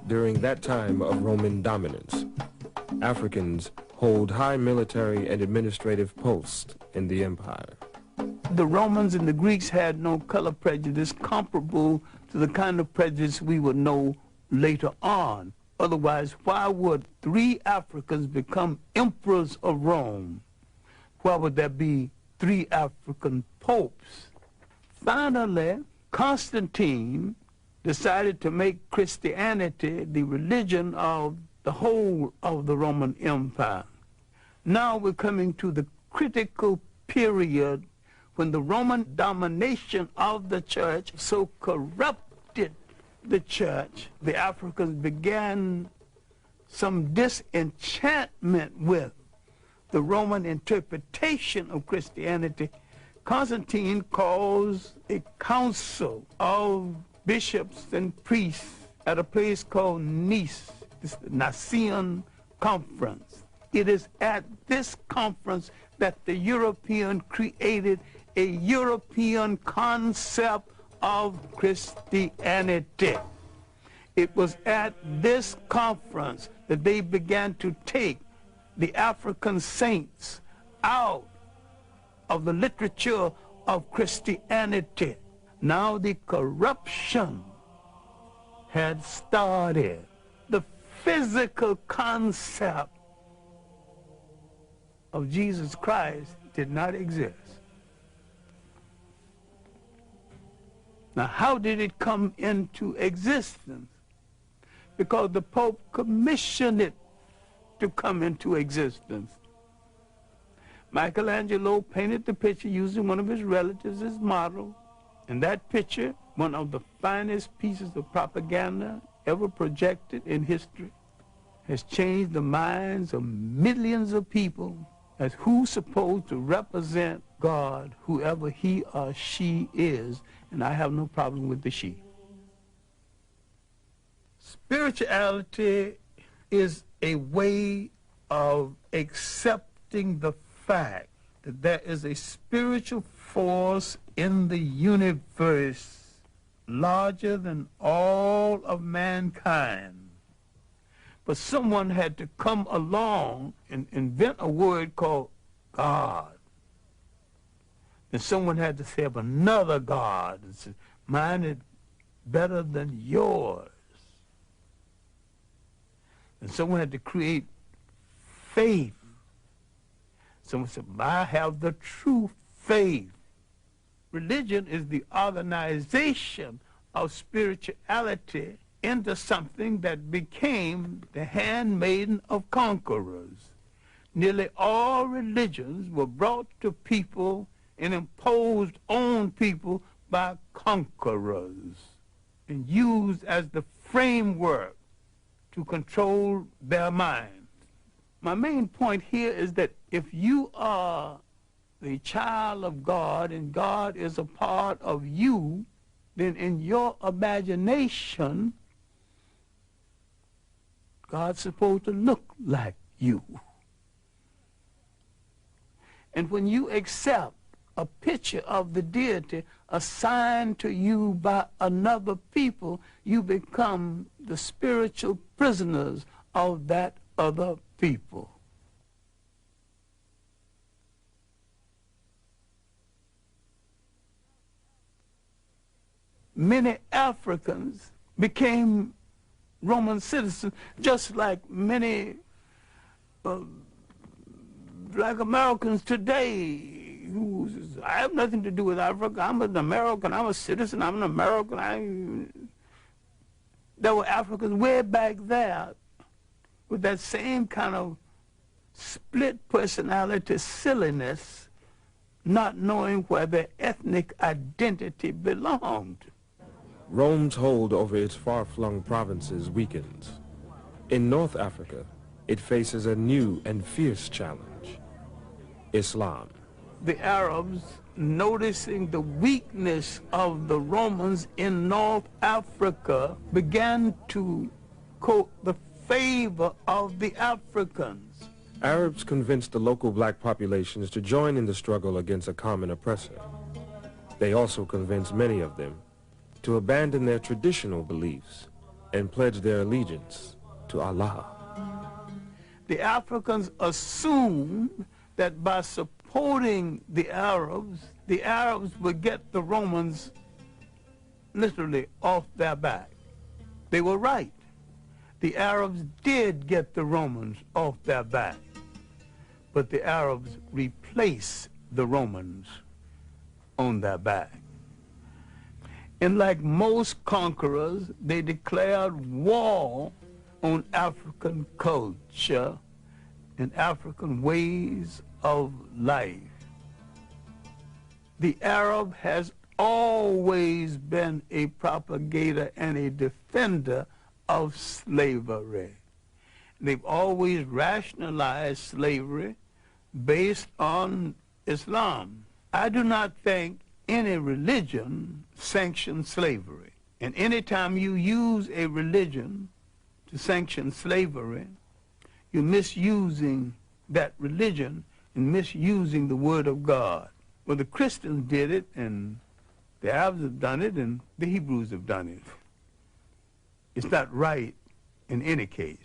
During that time of Roman dominance, Africans hold high military and administrative posts in the empire. The Romans and the Greeks had no color prejudice comparable to the kind of prejudice we would know later on. Otherwise, why would 3 Africans become emperors of Rome? Why would there be 3 African popes? Finally, Constantine decided to make Christianity the religion of the whole of the Roman Empire. Now we're coming to the critical period when the Roman domination of the church so corrupted the church, the Africans began some disenchantment with the Roman interpretation of Christianity. Constantine calls a council of bishops and priests at a place called Nice, the Nicene Conference. It is at this conference that the European created a European concept of Christianity. It was at this conference that they began to take the African saints out of the literature of Christianity. Now the corruption had started. The physical concept of Jesus Christ did not exist. Now, how did it come into existence? Because the Pope commissioned it to come into existence. Michelangelo painted the picture using one of his relatives as model. And that picture, one of the finest pieces of propaganda ever projected in history, has changed the minds of millions of people as who's supposed to represent God, whoever he or she is, and I have no problem with the she. Spirituality is a way of accepting the fact that there is a spiritual force in the universe larger than all of mankind. But someone had to come along and invent a word called God. And someone had to say of another God, and say, mine is better than yours. And someone had to create faith. Someone said, I have the true faith. Religion is the organization of spirituality into something that became the handmaiden of conquerors. Nearly all religions were brought to people and imposed on people by conquerors and used as the framework to control their minds. My main point here is that if you are the child of God and God is a part of you, then in your imagination, God's supposed to look like you. And when you accept a picture of the deity assigned to you by another people, you become the spiritual prisoners of that other people. Many Africans became Roman citizens, just like many black Americans today. Who says, I have nothing to do with Africa. I'm an American. I'm a citizen. I'm an American. There were Africans way back there with that same kind of split personality silliness, not knowing where their ethnic identity belonged. Rome's hold over its far-flung provinces weakens. In North Africa, it faces a new and fierce challenge: Islam. The Arabs, noticing the weakness of the Romans in North Africa, began to court the favor of the Africans. Arabs convinced the local black populations to join in the struggle against a common oppressor. They also convinced many of them to abandon their traditional beliefs and pledge their allegiance to Allah. The Africans assumed that by supporting the Arabs would get the Romans literally off their back. They were right. The Arabs did get the Romans off their back, but the Arabs replaced the Romans on their back. And like most conquerors, they declared war on African culture and African ways of life. The Arab has always been a propagator and a defender of slavery. They've always rationalized slavery based on Islam. I do not think any religion sanctions slavery. And anytime you use a religion to sanction slavery, you're misusing that religion and misusing the word of God. Well, the Christians did it, and the Arabs have done it, and the Hebrews have done it. It's not right in any case.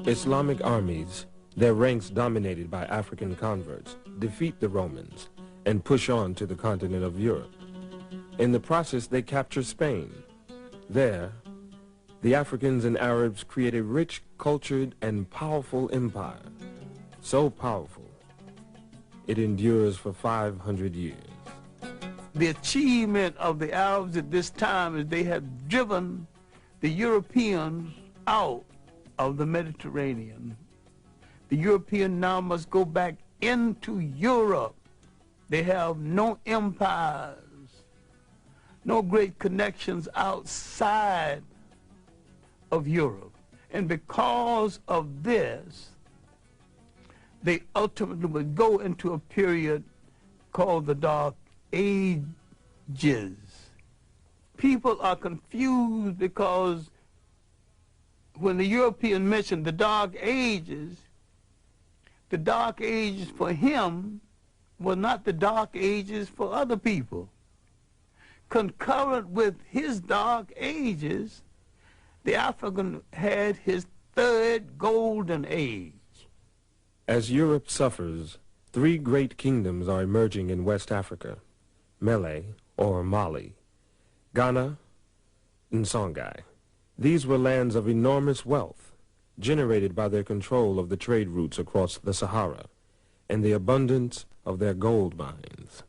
Islamic armies, their ranks dominated by African converts, defeat the Romans and push on to the continent of Europe. In the process, they capture Spain. There, the Africans and Arabs create a rich, cultured, and powerful empire. So powerful, it endures for 500 years. The achievement of the Arabs at this time is they had driven the Europeans out of the Mediterranean. The European now must go back into Europe. They have no empires, no great connections outside of Europe. And because of this, they ultimately would go into a period called the Dark Ages. People are confused because when the European mentioned the Dark Ages for him were not the Dark Ages for other people. Concurrent with his Dark Ages, the African had his third golden age. As Europe suffers, three great kingdoms are emerging in West Africa: Mele, or Mali, Ghana, and Songhai. These were lands of enormous wealth, generated by their control of the trade routes across the Sahara and the abundance of their gold mines.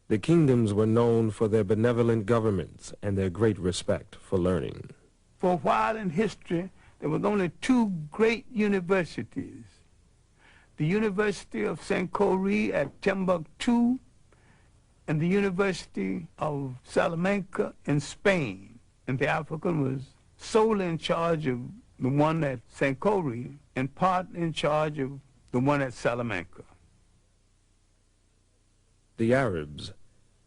The kingdoms were known for their benevolent governments and their great respect for learning. For a while in history, there was only two great universities: the University of Sankore at Timbuktu and the University of Salamanca in Spain. And the African was solely in charge of the one at Sankore and part in charge of the one at Salamanca. The Arabs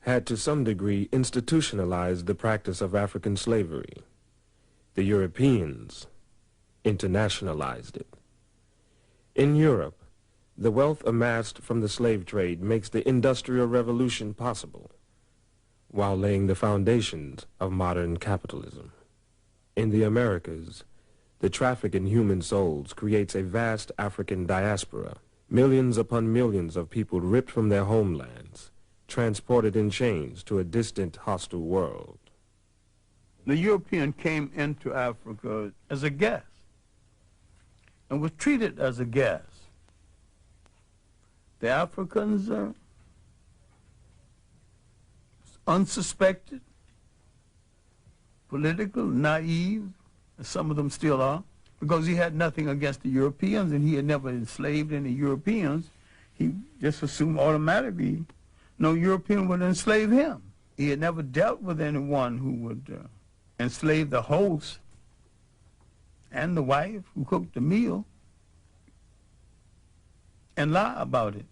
had to some degree institutionalized the practice of African slavery. The Europeans internationalized it. In Europe, the wealth amassed from the slave trade makes the Industrial Revolution possible, while laying the foundations of modern capitalism. In the Americas, the traffic in human souls creates a vast African diaspora, millions upon millions of people ripped from their homelands, transported in chains to a distant, hostile world. The European came into Africa as a guest and was treated as a guest. The Africans are unsuspected, political, naive, as some of them still are, because he had nothing against the Europeans and he had never enslaved any Europeans. He just assumed automatically no European would enslave him. He had never dealt with anyone who would enslave the host and the wife who cooked the meal and lie about it.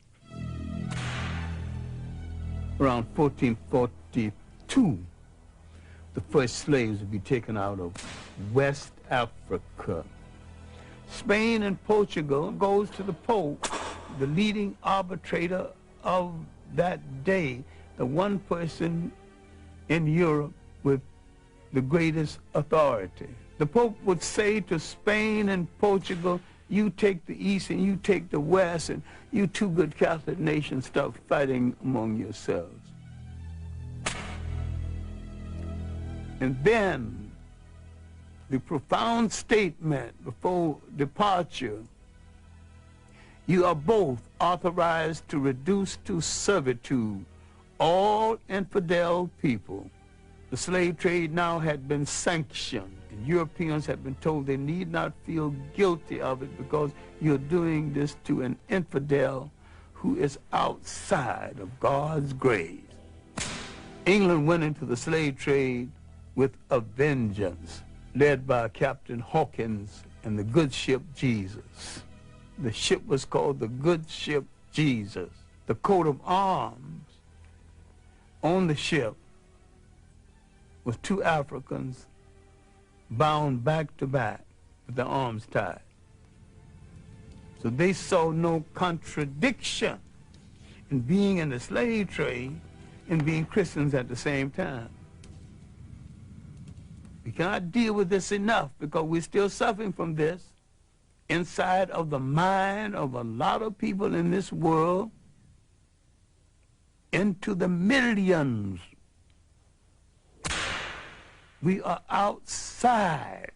Around 1442, the first slaves would be taken out of West Africa. Spain and Portugal goes to the Pope, the leading arbitrator of that day, the one person in Europe with the greatest authority. The Pope would say to Spain and Portugal, you take the East and you take the West, and you two good Catholic nations start fighting among yourselves. And then the profound statement before departure, you are both authorized to reduce to servitude all infidel people. The slave trade now had been sanctioned, and Europeans had been told they need not feel guilty of it because you're doing this to an infidel who is outside of God's grace. England went into the slave trade with a vengeance, led by Captain Hawkins and the good ship Jesus. The ship was called the good ship Jesus. The coat of arms on the ship was two Africans bound back to back with their arms tied. So they saw no contradiction in being in the slave trade and being Christians at the same time. We cannot deal with this enough because we're still suffering from this inside of the mind of a lot of people in this world, into the millions. We are outside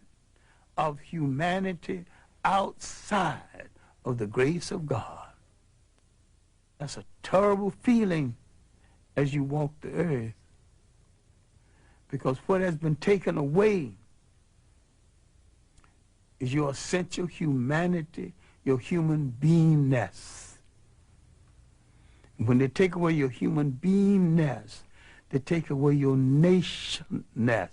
of humanity, outside of the grace of God. That's a terrible feeling as you walk the earth, because what has been taken away is your essential humanity, your human beingness. When they take away your human beingness, they take away your nationness.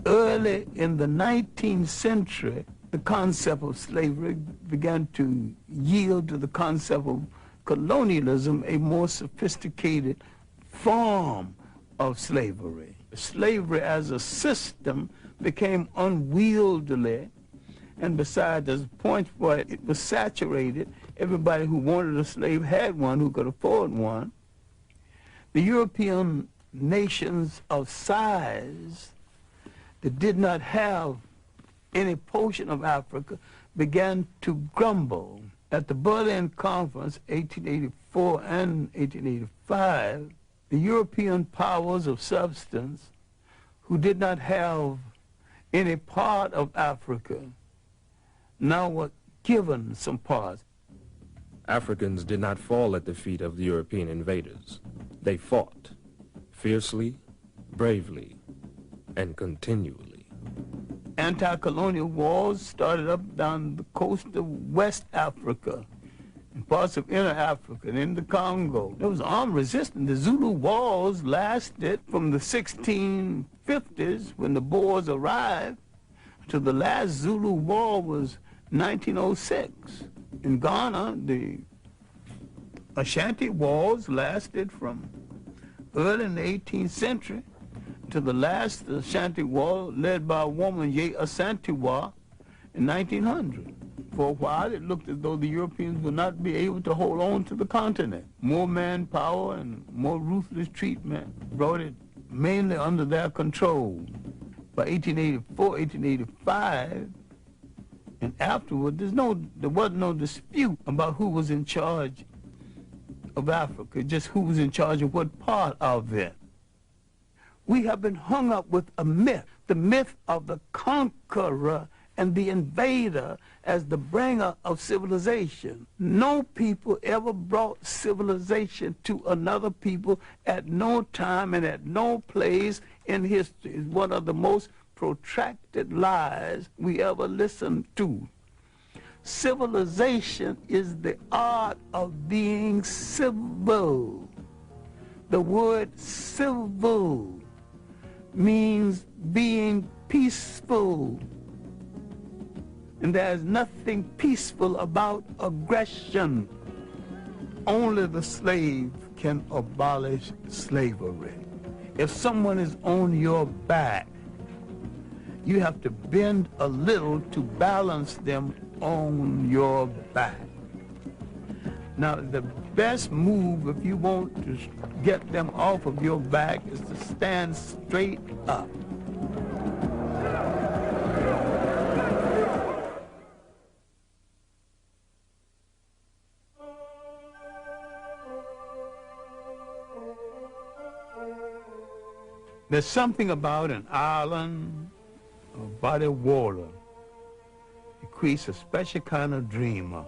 Early in the 19th century, the concept of slavery began to yield to the concept of colonialism, a more sophisticated form of slavery. Slavery as a system became unwieldy, and besides, there's a point where it was saturated. Everybody who wanted a slave had one, who could afford one. The European nations of size that did not have any portion of Africa began to grumble. At the Berlin Conference, 1884 and 1885, the European powers of substance who did not have any part of Africa now were given some parts. Africans did not fall at the feet of the European invaders. They fought fiercely, bravely, and continually. Anti-colonial wars started up down the coast of West Africa, in parts of inner Africa, and in the Congo. There was armed resistance. The Zulu wars lasted from the 1650s, when the Boers arrived, to the last Zulu war was 1906. In Ghana, the Ashanti wars lasted from early in the 18th century to the last Ashanti war, led by a woman, Ye Asantewa, in 1900. For a while, it looked as though the Europeans would not be able to hold on to the continent. More manpower and more ruthless treatment brought it mainly under their control. By 1884, 1885, and afterward, there wasn't no dispute about who was in charge of Africa, just who was in charge of what part of it. We have been hung up with a myth, the myth of the conqueror and the invader as the bringer of civilization. No people ever brought civilization to another people at no time and at no place in history. It's one of the most protracted lies we ever listened to. Civilization is the art of being civil. The word civil means being peaceful. And there's nothing peaceful about aggression. Only the slave can abolish slavery. If someone is on your back, you have to bend a little to balance them on your back. Now, the best move if you want to get them off of your back is to stand straight up. There's something about an island, a body of water. It creates a special kind of dreamer,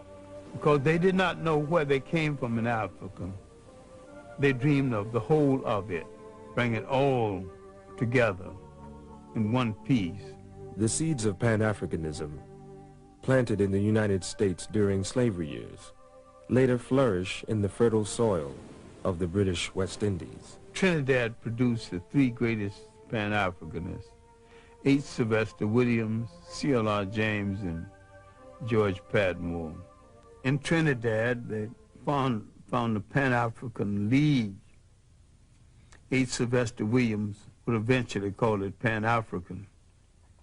because they did not know where they came from in Africa. They dreamed of the whole of it, bring it all together in one piece. The seeds of Pan-Africanism, planted in the United States during slavery years, later flourish in the fertile soil of the British West Indies. Trinidad produced the three greatest Pan-Africanists: H. Sylvester Williams, C.L.R. James, and George Padmore. In Trinidad, they found the Pan-African League. H. Sylvester Williams would eventually call it Pan-African.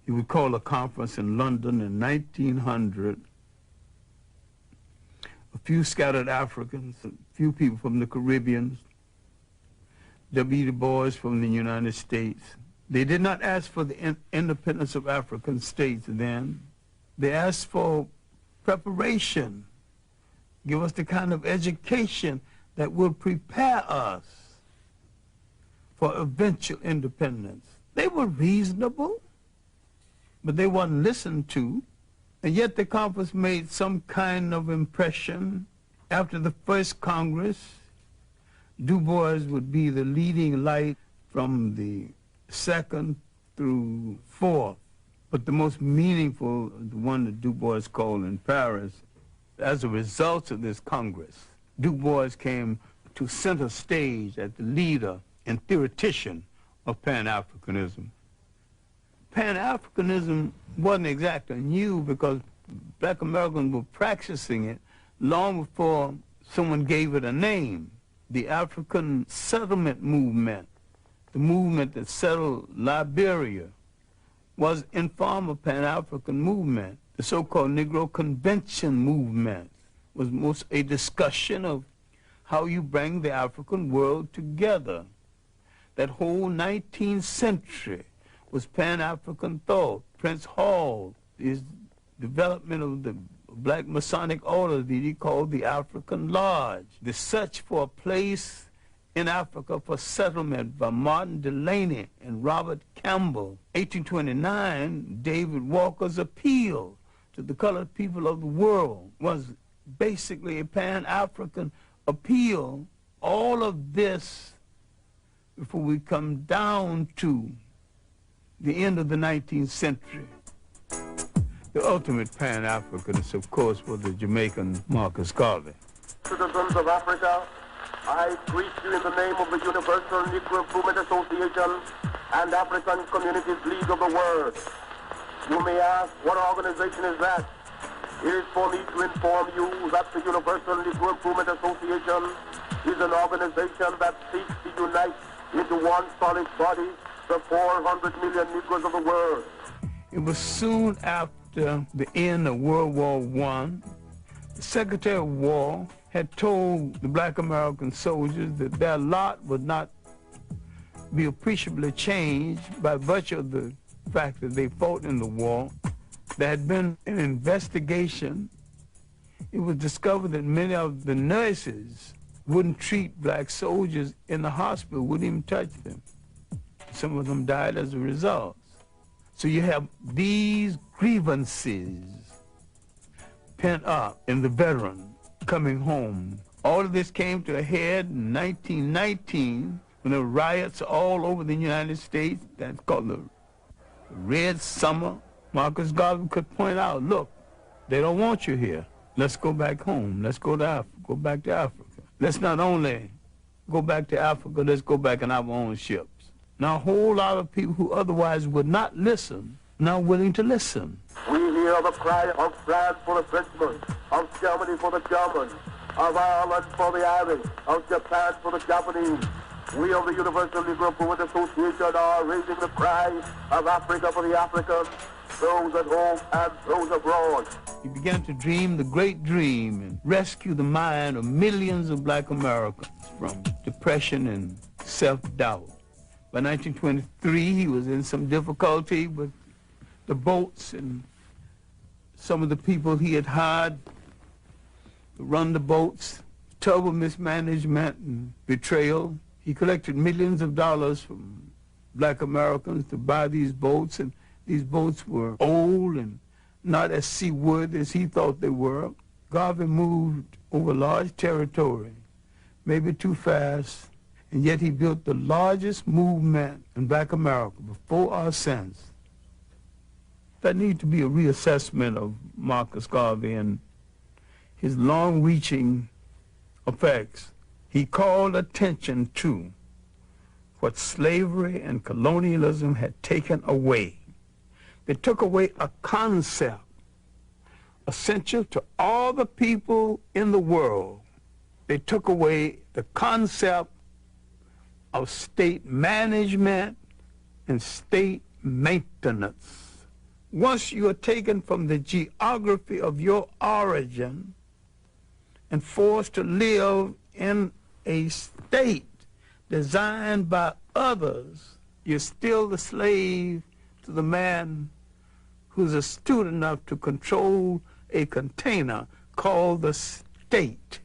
He would call a conference in London in 1900. A few scattered Africans, a few people from the Caribbean, W. Du Bois from the United States. They did not ask for the independence of African states then. They asked for preparation. Give us the kind of education that will prepare us for eventual independence. They were reasonable, but they weren't listened to. And yet the conference made some kind of impression. After the first Congress, Du Bois would be the leading light from the second through fourth. But the most meaningful, the one that Du Bois called in Paris, as a result of this Congress, Du Bois came to center stage as the leader and theoretician of Pan-Africanism. Pan-Africanism wasn't exactly new, because black Americans were practicing it long before someone gave it a name. The African settlement movement, the movement that settled Liberia, was informal Pan-African movement. The so-called Negro Convention movement was most a discussion of how you bring the African world together. That whole 19th century was Pan-African thought. Prince Hall, his development of the Black Masonic order that he called the African Lodge. The search for a place in Africa for settlement by Martin Delany and Robert Campbell. 1829, David Walker's appeal to the colored people of the world was basically a Pan-African appeal. All of this, before we come down to the end of the 19th century. The ultimate Pan-Africanist, of course, was the Jamaican Marcus Garvey. Citizens of Africa, I greet you in the name of the Universal Negro Improvement Association and African Communities League of the World. You may ask, what organization is that? It is for me to inform you that the Universal Negro Improvement Association is an organization that seeks to unite into one solid body the 400 million Negroes of the world. It was soon after the end of World War I, the Secretary of War had told the black American soldiers that their lot would not be appreciably changed by virtue of the fact that they fought in the war. There had been an investigation. It was discovered that many of the nurses wouldn't treat black soldiers in the hospital, wouldn't even touch them. Some of them died as a result. So you have these grievances pent up in the veteran coming home. All of this came to a head in 1919 when there were riots all over the United States. That's called the Red Summer. Marcus Garvey could point out, look, they don't want you here. Let's go back home. Let's go to Africa. Go back to Africa. Let's not only go back to Africa, let's go back in our own ships. Now, a whole lot of people who otherwise would not listen, now willing to listen. We hear the cry of France for the Frenchmen, of Germany for the Germans, of Ireland for the Irish, of Japan for the Japanese. We of the Universal Negro Improvement Association are raising the cry of Africa for the Africans, those at home and those abroad. He began to dream the great dream and rescue the mind of millions of black Americans from depression and self-doubt. By 1923, he was in some difficulty with the boats and some of the people he had hired to run the boats. Terrible mismanagement and betrayal. He collected millions of dollars from black Americans to buy these boats, and these boats were old and not as seaworthy as he thought they were. Garvey moved over large territory, maybe too fast, and yet he built the largest movement in black America before or since. There needs to be a reassessment of Marcus Garvey and his long-reaching effects. He called attention to what slavery and colonialism had taken away. They took away a concept essential to all the people in the world. They took away the concept of state management and state maintenance. Once you are taken from the geography of your origin and forced to live in a state designed by others, you're still the slave to the man who's astute enough to control a container called the state.